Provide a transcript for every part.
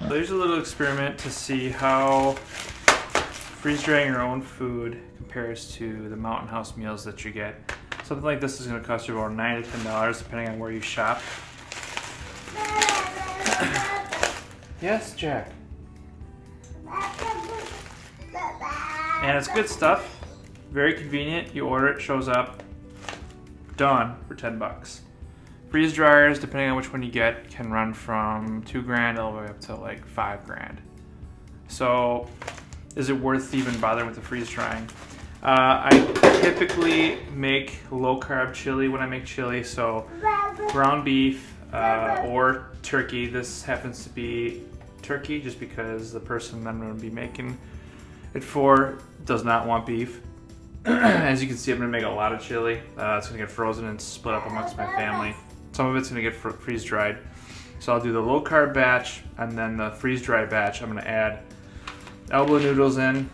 So here's a little experiment to see how freeze drying your own food compares to the Mountain House meals that you get. Something like this is going to cost you about $9 to $10 depending on where you shop. Yes, Jack. And it's good stuff. Very convenient. You order it, shows up, done for 10 bucks. Freeze dryers, depending on which one you get, can run from $2,000 all the way up to like $5,000. So, is it worth even bothering with the freeze drying? I typically make low carb chili when I make chili, so ground beef or turkey. This happens to be turkey just because the person I'm going to be making it for does not want beef. As you can see, I'm going to make a lot of chili. It's going to get frozen and split up amongst my family. Some of it's going to get freeze dried. So I'll do the low carb batch and then the freeze dry batch. I'm going to add elbow noodles in.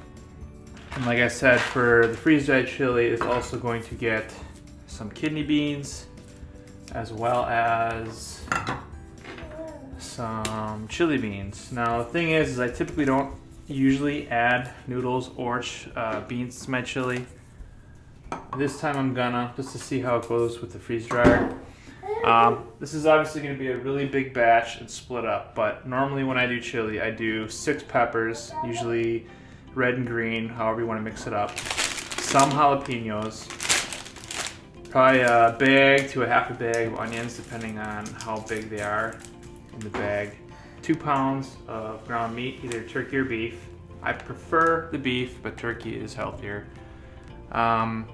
And like I said, for the freeze dried chili, it's also going to get some kidney beans as well as some chili beans. Now the thing is I typically don't usually add noodles or beans to my chili. This time I'm gonna, just to see how it goes with the freeze dryer. This is obviously going to be a really big batch and split up, but normally when I do chili, I do 6 peppers, usually red and green, however you want to mix it up. Some jalapenos, probably a bag to a half a bag of onions, depending on how big they are in the bag. 2 pounds of ground meat, either turkey or beef. I prefer the beef, but turkey is healthier. And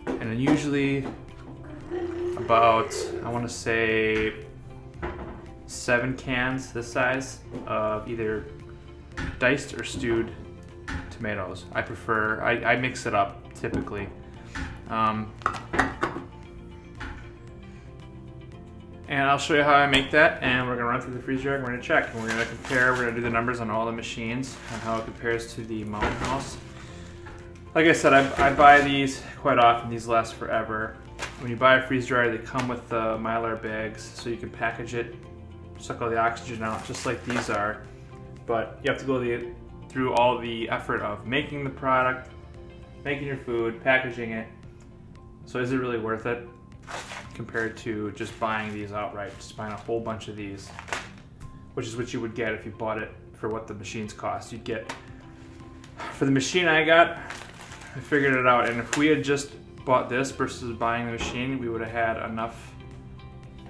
then usually about, I want to say 7 cans this size of either diced or stewed tomatoes. I prefer, I mix it up typically. And I'll show you how I make that, and we're gonna run through the freeze dryer and we're gonna check. And we're gonna compare, we're gonna do the numbers on all the machines and how it compares to the Mountain House. Like I said, I buy these quite often. These last forever. When you buy a freeze dryer, they come with the Mylar bags, so you can package it, suck all the oxygen out, just like these are. But you have to go through all the effort of making the product, making your food, packaging it. So is it really worth it compared to just buying these outright, just buying a whole bunch of these, which is what you would get if you bought it for what the machines cost. You'd get, for the machine I got, I figured it out, and if we had just bought this versus buying the machine, we would have had enough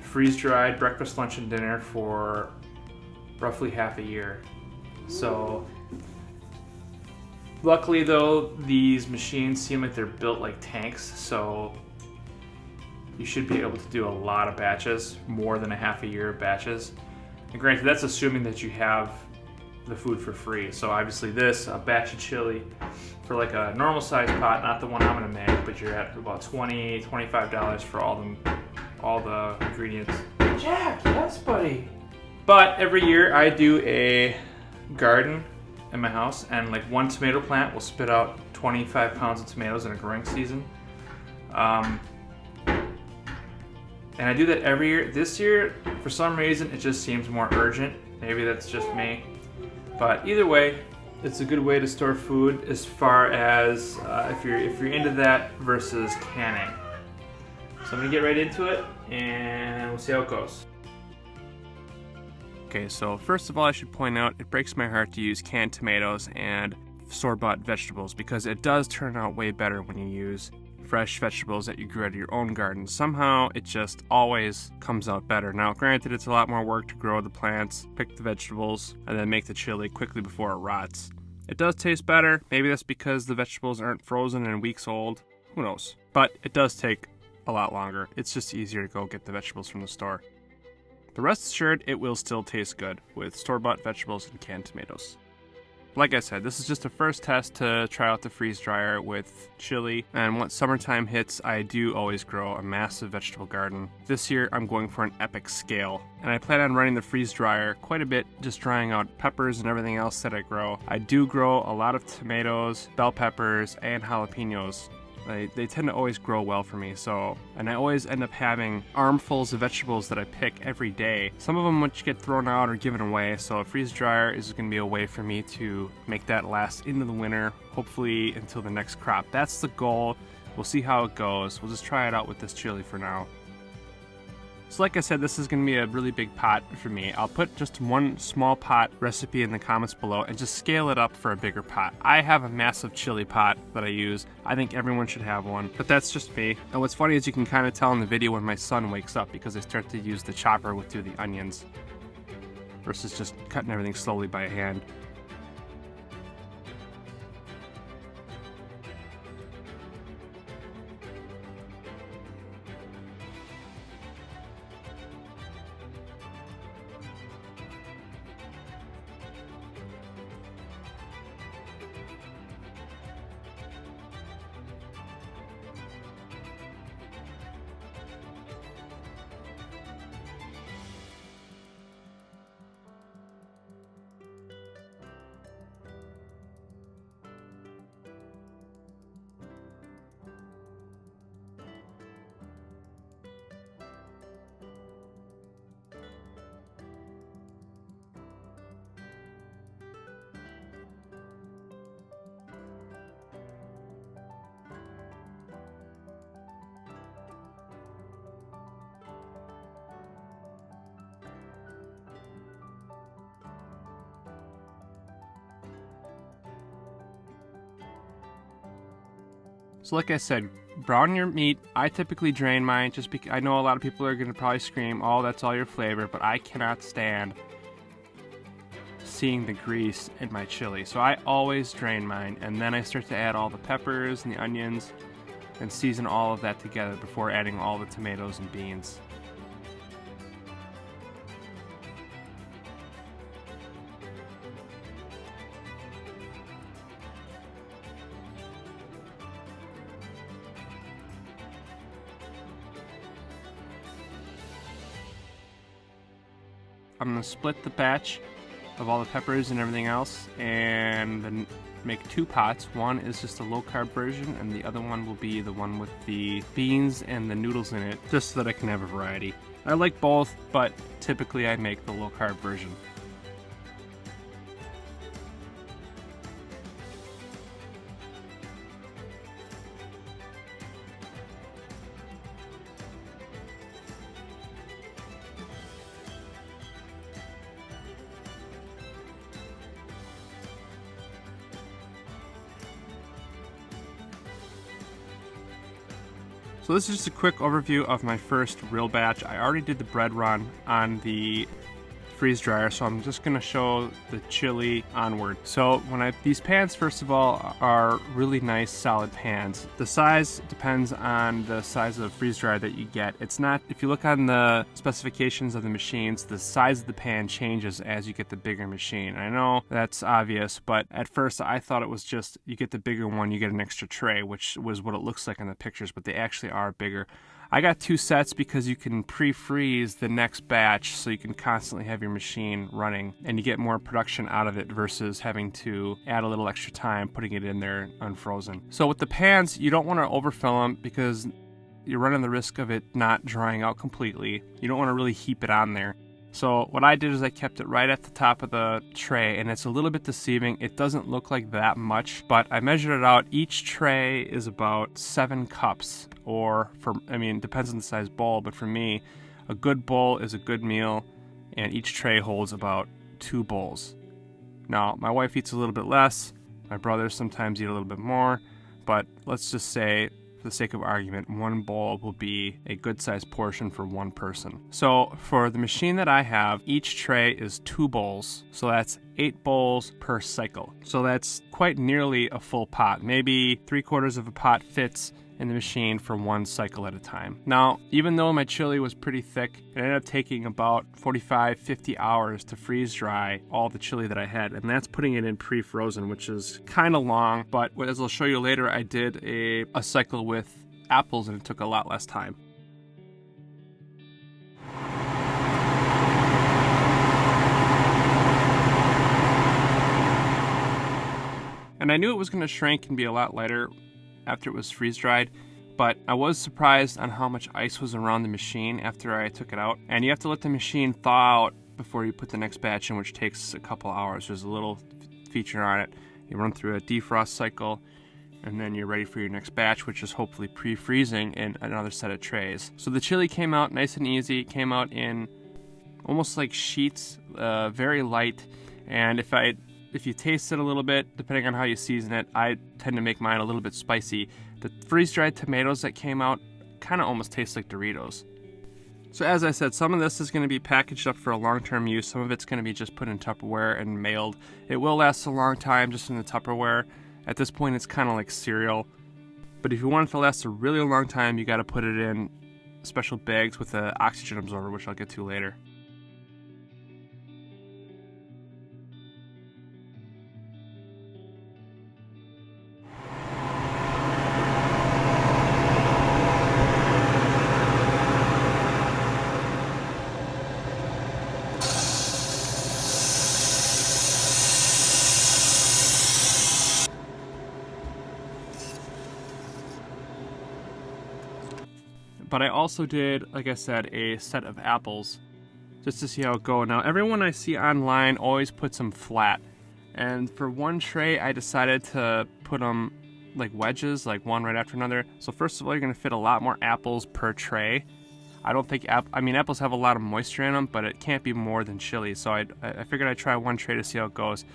freeze-dried breakfast, lunch, and dinner for roughly half a year. So luckily though, these machines seem like they're built like tanks, so you should be able to do a lot of batches, more than a half a year of batches. And granted, that's assuming that you have the food for free. So obviously this, a batch of chili for like a normal size pot, not the one I'm gonna make, but you're at about $20, $25 for all the ingredients. Jack, yes buddy. But every year I do a garden in my house, and like one tomato plant will spit out 25 pounds of tomatoes in a growing season. And I do that every year. This year, for some reason, it just seems more urgent. Maybe that's just me. But either way, it's a good way to store food as far as if you're into that versus canning. So I'm gonna get right into it and we'll see how it goes. Okay, so first of all, I should point out it breaks my heart to use canned tomatoes and store-bought vegetables because it does turn out way better when you use fresh vegetables that you grew out of your own garden. Somehow it just always comes out better. Now granted, it's a lot more work to grow the plants, pick the vegetables, and then make the chili quickly before it rots. It does taste better. Maybe that's because the vegetables aren't frozen and weeks old. Who knows? But it does take a lot longer. It's just easier to go get the vegetables from the store. But rest assured, it will still taste good with store-bought vegetables and canned tomatoes. Like I said, this is just a first test to try out the freeze dryer with chili, and once summertime hits, I do always grow a massive vegetable garden. This year, I'm going for an epic scale, and I plan on running the freeze dryer quite a bit, just drying out peppers and everything else that I grow. I do grow a lot of tomatoes, bell peppers, and jalapenos, They tend to always grow well for me. So, and I always end up having armfuls of vegetables that I pick every day. Some of them which get thrown out or given away. So a freeze dryer is going to be a way for me to make that last into the winter, hopefully until the next crop. That's the goal. We'll see how it goes. We'll just try it out with this chili for now. So like I said, this is going to be a really big pot for me. I'll put just one small pot recipe in the comments below and just scale it up for a bigger pot. I have a massive chili pot that I use. I think everyone should have one, but that's just me. And what's funny is you can kind of tell in the video when my son wakes up because I start to use the chopper through the onions versus just cutting everything slowly by hand. So like I said, brown your meat. I typically drain mine just because I know a lot of people are going to probably scream, oh, that's all your flavor, but I cannot stand seeing the grease in my chili. So I always drain mine, and then I start to add all the peppers and the onions and season all of that together before adding all the tomatoes and beans. I'm going to split the batch of all the peppers and everything else and then make two pots. One is just a low carb version and the other one will be the one with the beans and the noodles in it, just so that I can have a variety. I like both, but typically I make the low carb version. So this is just a quick overview of my first real batch. I already did the bread run on the freeze dryer, so I'm just going to show the chili onward. So these pans, first of all, are really nice solid pans. The size depends on the size of the freeze dryer that you get. It's not, if you look on the specifications of the machines, the size of the pan changes as you get the bigger machine. I know that's obvious, but at first I thought it was just you get the bigger one, you get an extra tray, which was what it looks like in the pictures, but they actually are bigger. I got two sets because you can pre-freeze the next batch so you can constantly have your machine running and you get more production out of it versus having to add a little extra time putting it in there unfrozen. So with the pans, you don't want to overfill them because you're running the risk of it not drying out completely. You don't want to really heap it on there. So what I did is I kept it right at the top of the tray, and it's a little bit deceiving. It doesn't look like that much, but I measured it out. Each tray is about 7 cups, depends on the size bowl, but for me, a good bowl is a good meal, and each tray holds about 2 bowls. Now, my wife eats a little bit less. My brothers sometimes eat a little bit more, but let's just say, for the sake of argument, 1 bowl will be a good sized portion for 1 person. So for the machine that I have, each tray is 2 bowls. So that's 8 bowls per cycle. So that's quite nearly a full pot. Maybe 3/4 of a pot fits in the machine for 1 cycle at a time. Now, even though my chili was pretty thick, it ended up taking about 45-50 hours to freeze dry all the chili that I had, and that's putting it in pre-frozen, which is kind of long, but as I'll show you later, I did a cycle with apples and it took a lot less time. And I knew it was going to shrink and be a lot lighter after it was freeze dried, but I was surprised on how much ice was around the machine after I took it out. And you have to let the machine thaw out before you put the next batch in, which takes a couple hours. There's a little feature on it. You run through a defrost cycle, and then you're ready for your next batch, which is hopefully pre-freezing in another set of trays. So the chili came out nice and easy. It came out in almost like sheets, very light. And if you taste it a little bit, depending on how you season it, I tend to make mine a little bit spicy. The freeze-dried tomatoes that came out kind of almost taste like Doritos. So as I said, some of this is going to be packaged up for a long-term use. Some of it's going to be just put in Tupperware and mailed. It will last a long time just in the Tupperware. At this point, it's kind of like cereal. But if you want it to last a really long time, you got to put it in special bags with an oxygen absorber, which I'll get to later. But I also did, like I said, a set of apples just to see how it goes. Now, everyone I see online always puts them flat. And for one tray, I decided to put them like wedges, like one right after another. So first of all, you're going to fit a lot more apples per tray. I don't think, apples have a lot of moisture in them, but it can't be more than chili. So I figured I'd try one tray to see how it goes.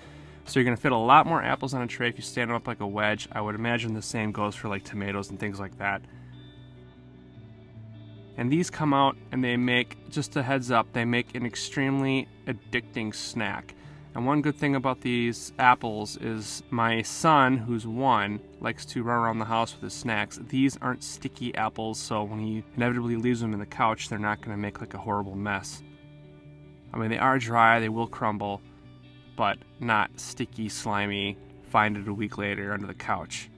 So you're going to fit a lot more apples on a tray if you stand them up like a wedge. I would imagine the same goes for like tomatoes and things like that. And these come out and they make, just a heads up, they make an extremely addicting snack. And one good thing about these apples is my son, who's 1, likes to run around the house with his snacks. These aren't sticky apples, so when he inevitably leaves them in the couch, they're not going to make like a horrible mess. I mean, they are dry, they will crumble, but not sticky, slimy, find it a week later under the couch.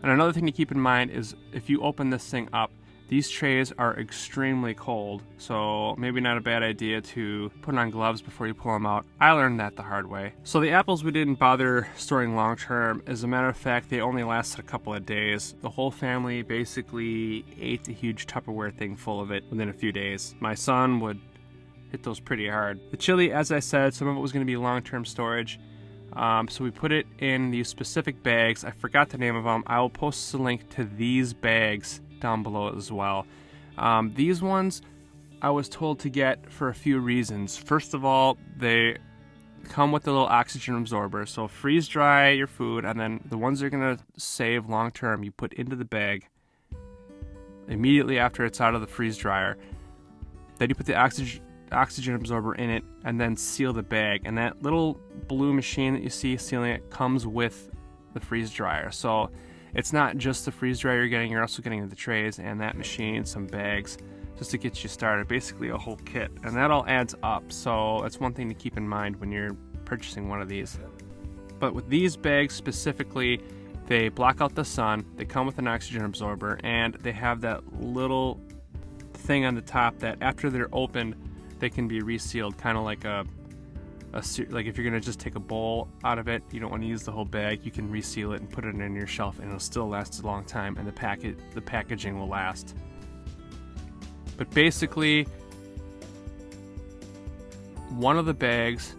And another thing to keep in mind is if you open this thing up, these trays are extremely cold, so maybe not a bad idea to put on gloves before you pull them out. I learned that the hard way. So the apples we didn't bother storing long term. As a matter of fact, they only lasted a couple of days. The whole family basically ate the huge Tupperware thing full of it within a few days. My son would hit those pretty hard. The chili, as I said, some of it was going to be long-term storage. So we put it in these specific bags. I forgot the name of them. I will post a link to these bags down below as well. These ones I was told to get for a few reasons. First of all, they come with a little oxygen absorber, so freeze dry your food, and then the ones that are going to save long term you put into the bag immediately after it's out of the freeze dryer. Then you put the oxygen absorber in it and then seal the bag, and that little blue machine that you see sealing it comes with the freeze dryer. So it's not just the freeze dryer you're getting, you're also getting the trays and that machine, some bags, just to get you started. Basically a whole kit, and that all adds up. So that's one thing to keep in mind when you're purchasing one of these. But with these bags specifically, they block out the sun, they come with an oxygen absorber, and they have that little thing on the top that after they're opened, they can be resealed, kind of like like if you're gonna just take a bowl out of it, you don't want to use the whole bag, you can reseal it and put it in your shelf, and it'll still last a long time, and the packaging will last. But basically, one of the bags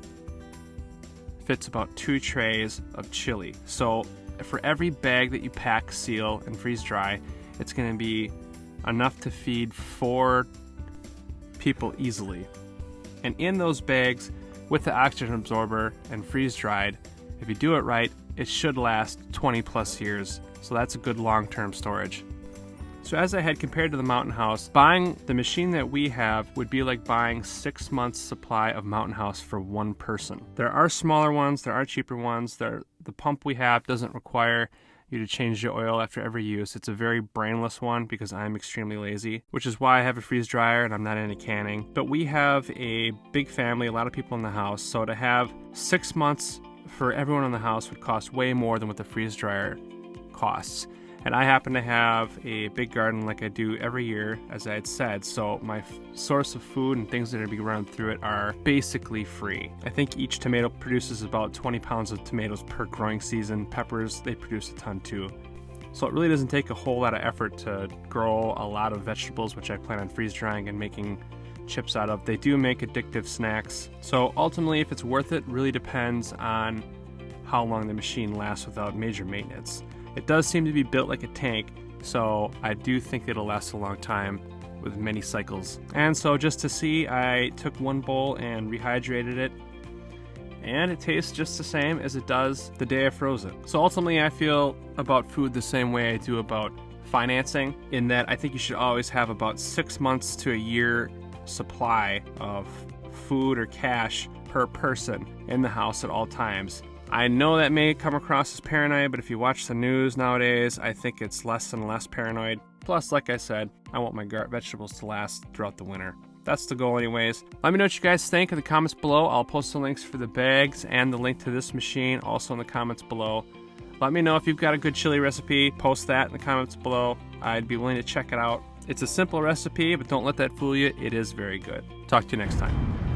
fits about 2 trays of chili. So for every bag that you pack, seal, and freeze dry, it's going to be enough to feed 4 people easily. And in those bags, with the oxygen absorber and freeze dried, if you do it right, it should last 20 plus years. So that's a good long-term storage. So as I had compared to the Mountain House, buying the machine that we have would be like buying 6 months supply of Mountain House for one person. There are smaller ones, there are cheaper ones. The pump we have doesn't require you to change the oil after every use. It's a very brainless one because I'm extremely lazy, which is why I have a freeze dryer and I'm not into canning. But we have a big family, a lot of people in the house, so to have 6 months for everyone in the house would cost way more than what the freeze dryer costs. And I happen to have a big garden like I do every year, as I had said, so my source of food and things that are being run through it are basically free. I think each tomato produces about 20 pounds of tomatoes per growing season. Peppers, they produce a ton too. So it really doesn't take a whole lot of effort to grow a lot of vegetables, which I plan on freeze drying and making chips out of. They do make addictive snacks. So ultimately, if it's worth it really depends on how long the machine lasts without major maintenance. It does seem to be built like a tank, so I do think it'll last a long time with many cycles. And so just to see, I took one bowl and rehydrated it, and it tastes just the same as it does the day I froze it. So ultimately, I feel about food the same way I do about financing, in that I think you should always have about 6 months to a year supply of food or cash per person in the house at all times. I know that may come across as paranoid, but if you watch the news nowadays, I think it's less and less paranoid. Plus, like I said, I want my vegetables to last throughout the winter. That's the goal anyways. Let me know what you guys think in the comments below. I'll post the links for the bags and the link to this machine also in the comments below. Let me know if you've got a good chili recipe. Post that in the comments below. I'd be willing to check it out. It's a simple recipe, but don't let that fool you. It is very good. Talk to you next time.